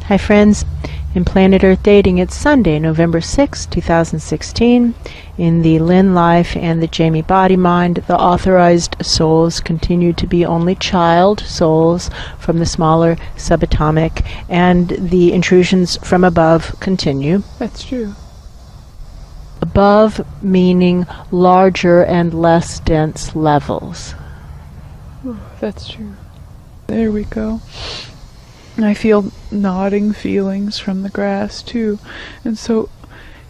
Hi friends, in Planet Earth Dating, it's Sunday, November 6, 2016. In the Lynn Life and the Jamie Body Mind, the authorized souls continue to be only child souls from the smaller subatomic, and the intrusions from above continue. That's true. Above meaning larger and less dense levels. Oh, that's true. There we go. I feel nodding feelings from the grass too. And so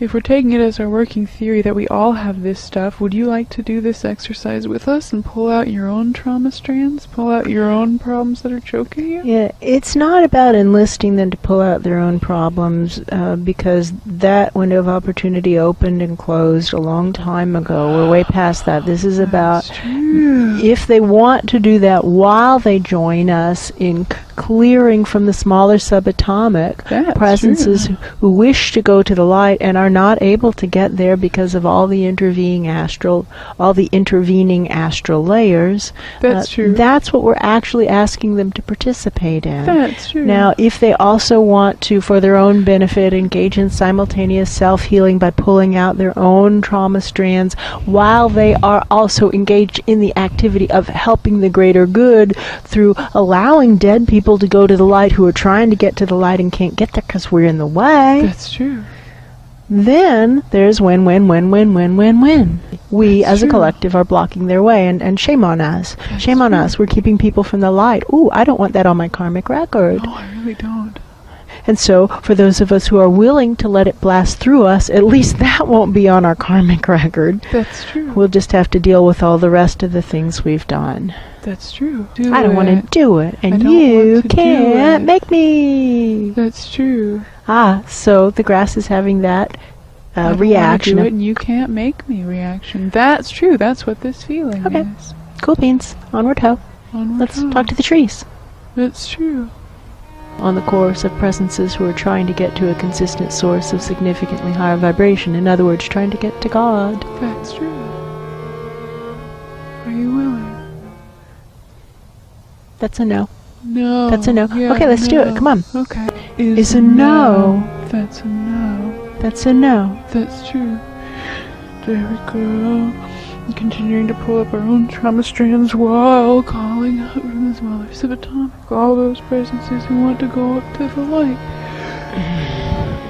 if we're taking it as our working theory that we all have this stuff, would you like to do this exercise with us and pull out your own trauma strands? Pull out your own problems that are choking you? Yeah, it's not about enlisting them to pull out their own problems, because that window of opportunity opened and closed a long time ago. We're way past that. This is about if they want to do that while they join us in clearing from the smaller subatomic presences who wish to go to the light and are not able to get there because of all the intervening astral layers. That's true. That's what we're actually asking them to participate in. That's true. Now, if they also want to, for their own benefit, engage in simultaneous self-healing by pulling out their own trauma strands while they are also engaged in the activity of helping the greater good through allowing dead people to go to the light who are trying to get to the light and can't get there because we're in the way. That's true. Then there's win. We as a collective are blocking their way, and shame on us. Shame on us. We're keeping people from the light. Ooh, I don't want that on my karmic record. No, I really don't. And so, for those of us who are willing to let it blast through us, at least that won't be on our karmic record. That's true. We'll just have to deal with all the rest of the things we've done. That's true. I don't want to do it, and you can't make me. That's true. So the grass is having that reaction. Do it and you can't make me reaction. That's true. That's what this feeling is. Cool beans. Onward ho. Let's talk to the trees. That's true. On the course of presences who are trying to get to a consistent source of significantly higher vibration. In other words, trying to get to God. That's true. Are you willing? That's a no. No. That's a no. Yeah, okay, let's do it. Come on. Okay. Is a no. That's a no. That's a no. That's true. There we go. Continuing to pull up our own trauma strands while calling out from the smaller subatomic all those presences who want to go up to the light.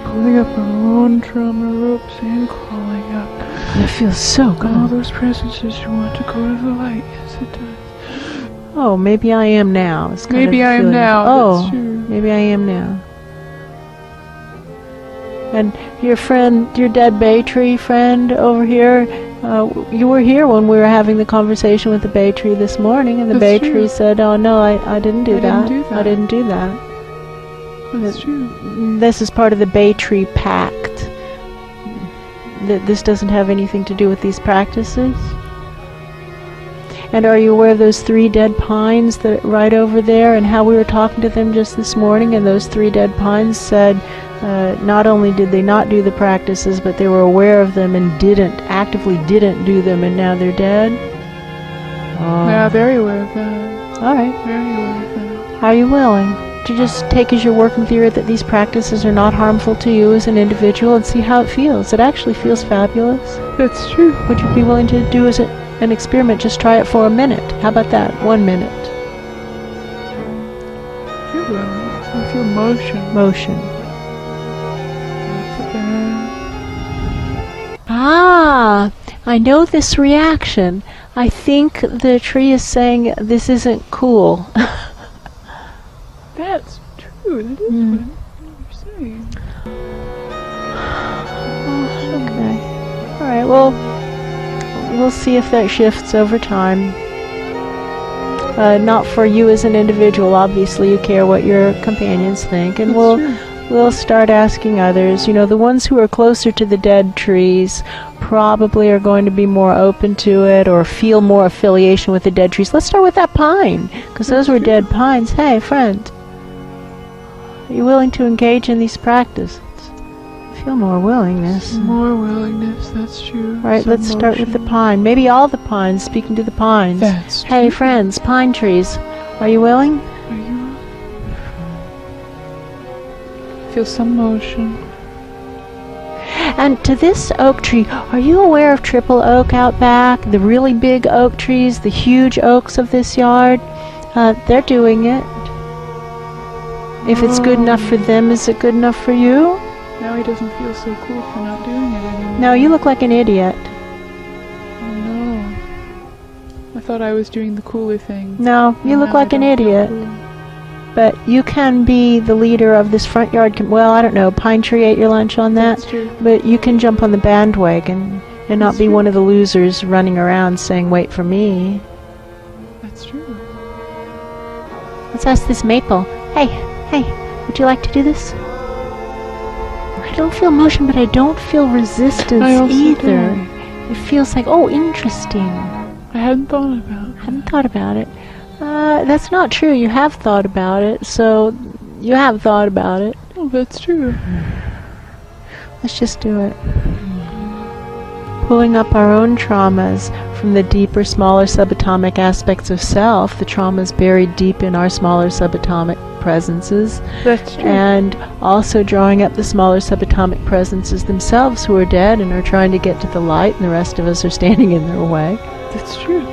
Pulling up our own trauma ropes and calling out. That feels so good. All those presences who want to go to the light. Yes, it does. Oh, maybe I am now. Maybe I am now. Oh, maybe I am now. And your friend, your dead bay tree friend over here, you were here when we were having the conversation with the bay tree this morning, and the bay tree said, "Oh no, I didn't do that. I didn't do that." That's true. This is part of the bay tree pact. This doesn't have anything to do with these practices. And are you aware of those 3 dead pines that right over there, and how we were talking to them just this morning, and those 3 dead pines said not only did they not do the practices, but they were aware of them and actively didn't do them, and now they're dead? Yeah, very aware of that. Alright. Very aware of that. Are you willing to just take as your working theory that these practices are not harmful to you as an individual and see how it feels? It actually feels fabulous. That's true. Would you be willing to do as an experiment? Just try it for a minute. How about that? 1 minute. You're willing. I feel motion. I know this reaction. I think the tree is saying this isn't cool. That's true. That is what you're saying. Okay. Alright, well, we'll see if that shifts over time. Not for you as an individual. Obviously, you care what your companions think, and we'll start asking others. You know, the ones who are closer to the dead trees probably are going to be more open to it or feel more affiliation with the dead trees. Let's start with that pine, because those were dead pines. Hey, friend, are you willing to engage in these practices? I feel more willingness. More willingness, that's true. Right, let's start with the pine. Maybe all the pines, speaking to the pines. That's true. Hey, friends, pine trees, are you willing? Are you? feel some motion. And to this oak tree, are you aware of triple oak out back? The really big oak trees, the huge oaks of this yard? They're doing it. If it's good enough for them, is it good enough for you? Now he doesn't feel so cool for not doing it anymore. No, you look like an idiot. Oh no. I thought I was doing the cooler thing. No, you look like an idiot. But you can be the leader of this front yard. Well, I don't know. Pine Tree ate your lunch on that. That's true. But you can jump on the bandwagon and not be one of the losers running around saying, "Wait for me." That's true. Let's ask this maple. Hey, would you like to do this? I don't feel motion, but I don't feel resistance I also either. don't. It feels like, oh, interesting. I hadn't thought about it. I hadn't thought about it. That's not true. You have thought about it, so you have thought about it. Oh, that's true. Let's just do it. Pulling up our own traumas from the deeper, smaller subatomic aspects of self, the traumas buried deep in our smaller subatomic presences. That's true. And also drawing up the smaller subatomic presences themselves who are dead and are trying to get to the light, and the rest of us are standing in their way. That's true.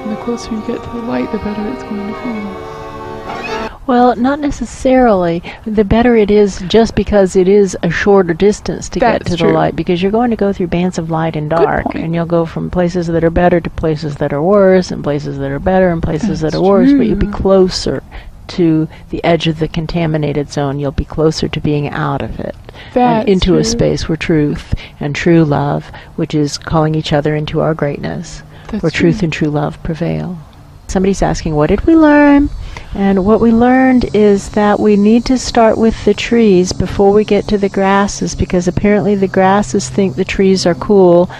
And the closer you get to the light, the better it's going to feel. Well, not necessarily. The better it is just because it is a shorter distance to get to the light, because you're going to go through bands of light and dark, and you'll go from places that are better to places that are worse, and places that are better and places that are worse, but you'll be closer to the edge of the contaminated zone. You'll be closer to being out of it and into a space where truth and true love, which is calling each other into our greatness, where truth and true love prevail. Somebody's asking, what did we learn? And what we learned is that we need to start with the trees before we get to the grasses, because apparently the grasses think the trees are cool,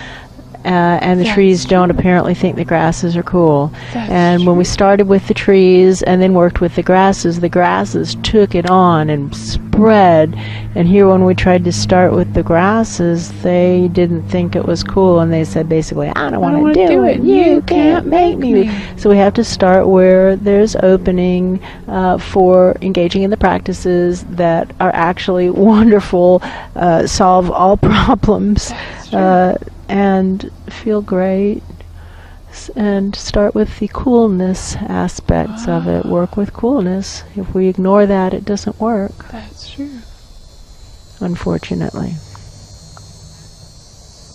and the trees don't apparently think the grasses are cool. And when we started with the trees and then worked with the grasses took it on and spread. And here when we tried to start with the grasses, they didn't think it was cool, and they said basically, I don't want to do it. You can't make me. So we have to start where there's opening for engaging in the practices that are actually wonderful, solve all problems, and feel great, and start with the coolness aspects of it. Work with coolness. If we ignore that, it doesn't work. That's true. Unfortunately.